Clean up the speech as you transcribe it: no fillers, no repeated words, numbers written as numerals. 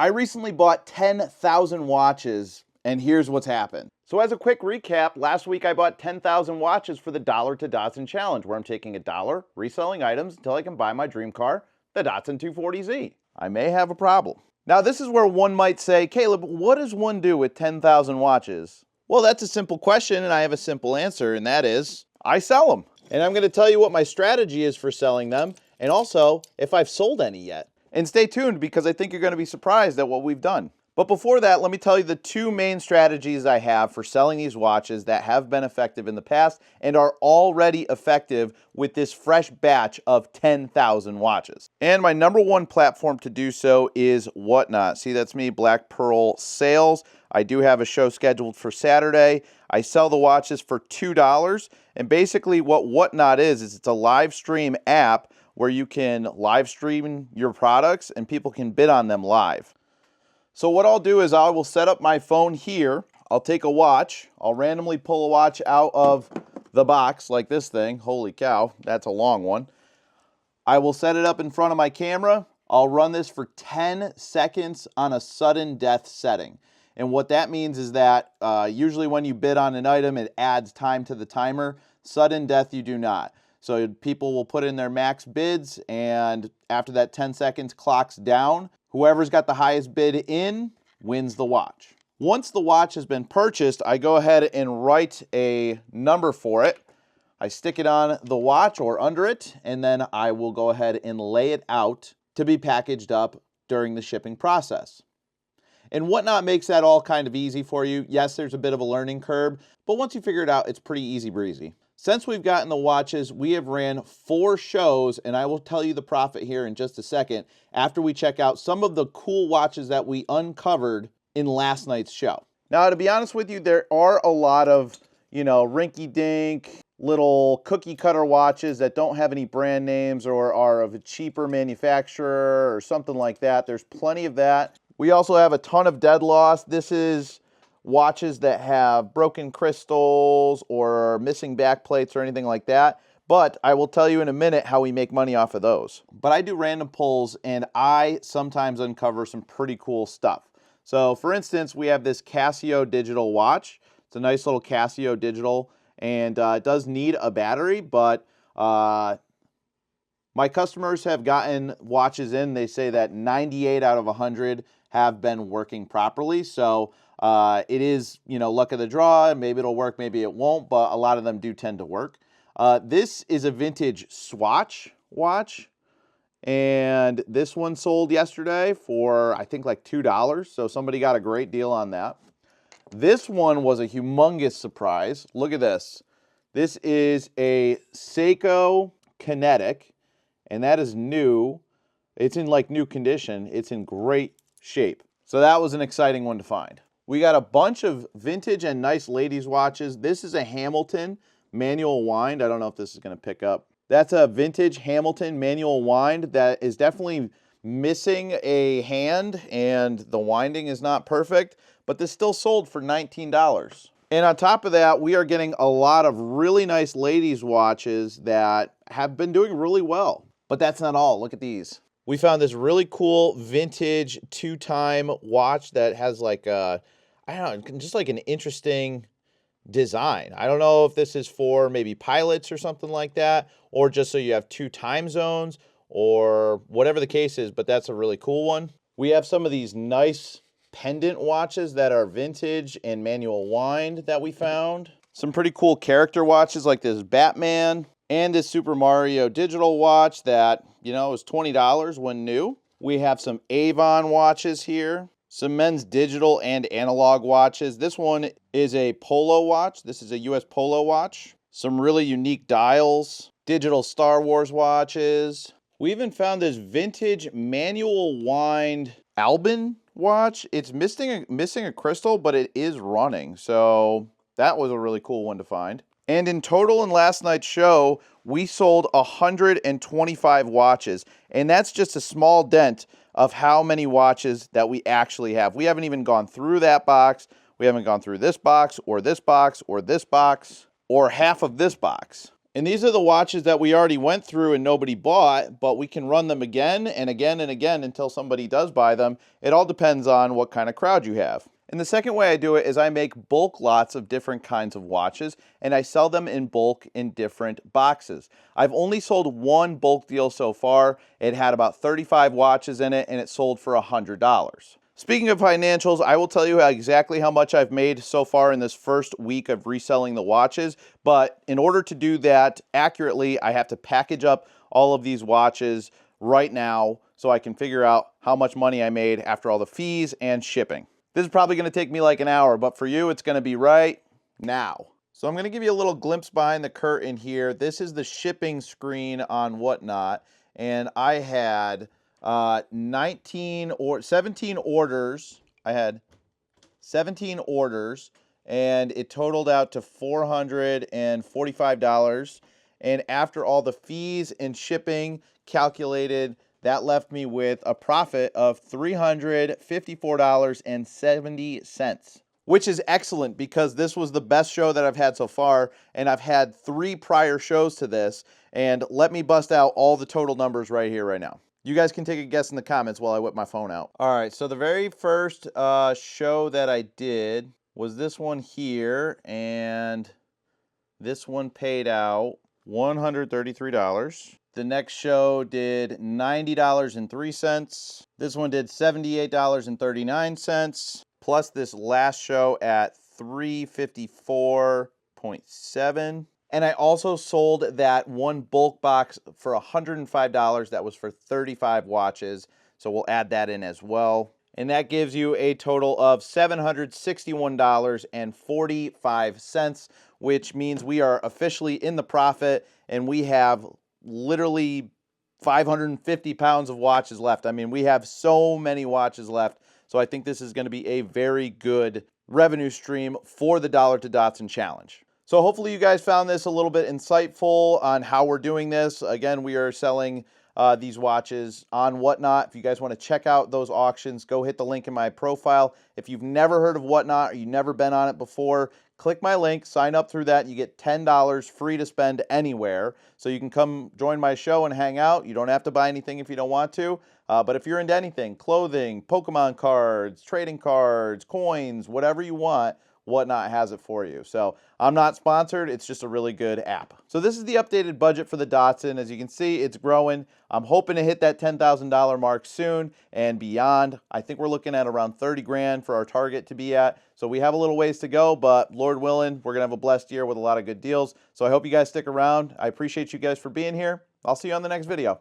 I recently bought 10,000 watches, and here's what's happened. So as a quick recap, last week I bought 10,000 watches for the Dollar to Datsun Challenge, where I'm taking $1, reselling items until I can buy my dream car, the Datsun 240Z. I may have a problem. Now this is where one might say, Caleb, what does one do with 10,000 watches? Well, that's a simple question, and I have a simple answer, and that is, I sell them. And I'm going to tell you what my strategy is for selling them, and also if I've sold any yet. And stay tuned because I think you're going to be surprised at what we've done. But before that, let me tell you the two main strategies I have for selling these watches that have been effective in the past and are already effective with this fresh batch of 10,000 watches. And my number one platform to do so is Whatnot. See, that's me, Black Pearl Sales. I do have a show scheduled for Saturday. I sell the watches for $2. And basically what Whatnot is it's a live stream app where you can live stream your products and people can bid on them live. So what I'll do is I will set up my phone here. I'll take a watch. I'll randomly pull a watch out of the box like this thing. Holy cow, that's a long one. I will set it up in front of my camera. I'll run this for 10 seconds on a sudden death setting. And what that means is that usually when you bid on an item, it adds time to the timer. Sudden death, you do not. So people will put in their max bids, and after that 10 seconds clocks down, whoever's got the highest bid in wins the watch. Once the watch has been purchased, I go ahead and write a number for it. I stick it on the watch or under it, and then I will go ahead and lay it out to be packaged up during the shipping process. And Whatnot makes that all kind of easy for you. Yes, there's a bit of a learning curve, but once you figure it out, it's pretty easy breezy. Since we've gotten the watches, we have ran 4 shows, and I will tell you the profit here in just a second after we check out some of the cool watches that we uncovered in last night's show. Now, to be honest with you, there are a lot of, rinky-dink, little cookie cutter watches that don't have any brand names or are of a cheaper manufacturer or something like that. There's plenty of that. We also have a ton of dead loss. This is watches that have broken crystals or missing back plates or anything like that. But I will tell you in a minute how we make money off of those. But I do random pulls and I sometimes uncover some pretty cool stuff. So for instance, we have this Casio digital watch. It's a nice little Casio digital and it does need a battery, but my customers have gotten watches in. They say that 98 out of 100 have been working properly. So it is, luck of the draw. Maybe it'll work, maybe it won't, but a lot of them do tend to work. This is a vintage Swatch watch, and this one sold yesterday for, I think, like $2, so somebody got a great deal on that. This one was a humongous surprise. Look at this. This is a Seiko Kinetic, and that is new. It's in like new condition. It's in great shape. So that was an exciting one to find. We got a bunch of vintage and nice ladies watches. This is a Hamilton manual wind. I don't know if this is going to pick up. That's a vintage Hamilton manual wind that is definitely missing a hand and the winding is not perfect, but this still sold for $19. And on top of that, we are getting a lot of really nice ladies watches that have been doing really well. But that's not all. Look at these. We found this really cool vintage 2-time watch that has like a, I don't know, just like an interesting design. I don't know if this is for maybe pilots or something like that, or just so you have 2 time zones or whatever the case is, but that's a really cool one. We have some of these nice pendant watches that are vintage and manual wind that we found. Some pretty cool character watches like this Batman and this Super Mario digital watch that, was $20 when new. We have some Avon watches here. Some men's digital and analog watches. This one is a Polo watch. This is a US Polo watch. Some really unique dials. Digital Star Wars watches. We even found this vintage manual wind Albin watch. It's missing a crystal, but it is running. So that was a really cool one to find. And in total in last night's show, we sold 125 watches. And that's just a small dent of how many watches that we actually have. We haven't even gone through that box. We haven't gone through this box or this box or this box or half of this box. And these are the watches that we already went through and nobody bought, but we can run them again and again and again until somebody does buy them. It all depends on what kind of crowd you have. And the second way I do it is I make bulk lots of different kinds of watches and I sell them in bulk in different boxes. I've only sold one bulk deal so far. It had about 35 watches in it and it sold for $100. Speaking of financials, I will tell you exactly how much I've made so far in this first week of reselling the watches, but in order to do that accurately, I have to package up all of these watches right now so I can figure out how much money I made after all the fees and shipping. This is probably going to take me like an hour, but for you, it's going to be right now. So I'm going to give you a little glimpse behind the curtain here. This is the shipping screen on Whatnot, and I had 17 orders. I had 17 orders, and it totaled out to $445. And after all the fees and shipping calculated, that left me with a profit of $354.70, which is excellent because this was the best show that I've had so far, and I've had 3 prior shows to this. And let me bust out all the total numbers right here, right now. You guys can take a guess in the comments while I whip my phone out. All right, so the very first show that I did was this one here, and this one paid out $133. The next show did $90.03. This one did $78.39, plus this last show at $354.7. And I also sold that one bulk box for $105. That was for 35 watches. So we'll add that in as well. And that gives you a total of $761.45, which means we are officially in the profit and we have literally 550 pounds of watches left. I mean, we have so many watches left. So I think this is going to be a very good revenue stream for the Dollar to Dotson Challenge. So hopefully you guys found this a little bit insightful on how we're doing this. Again, we are selling these watches on Whatnot. If you guys want to check out those auctions, go hit the link in my profile. If you've never heard of Whatnot or you've never been on it before, click my link, sign up through that, and you get $10 free to spend anywhere. So you can come join my show and hang out. You don't have to buy anything if you don't want to. But if you're into anything, clothing, Pokemon cards, trading cards, coins, whatever you want, Whatnot has it for you. So I'm not sponsored. It's just a really good app. So this is the updated budget for the Dotson. As you can see, it's growing. I'm hoping to hit that $10,000 mark soon and beyond. I think we're looking at around 30 grand for our target to be at. So we have a little ways to go, but Lord willing, we're going to have a blessed year with a lot of good deals. So I hope you guys stick around. I appreciate you guys for being here. I'll see you on the next video.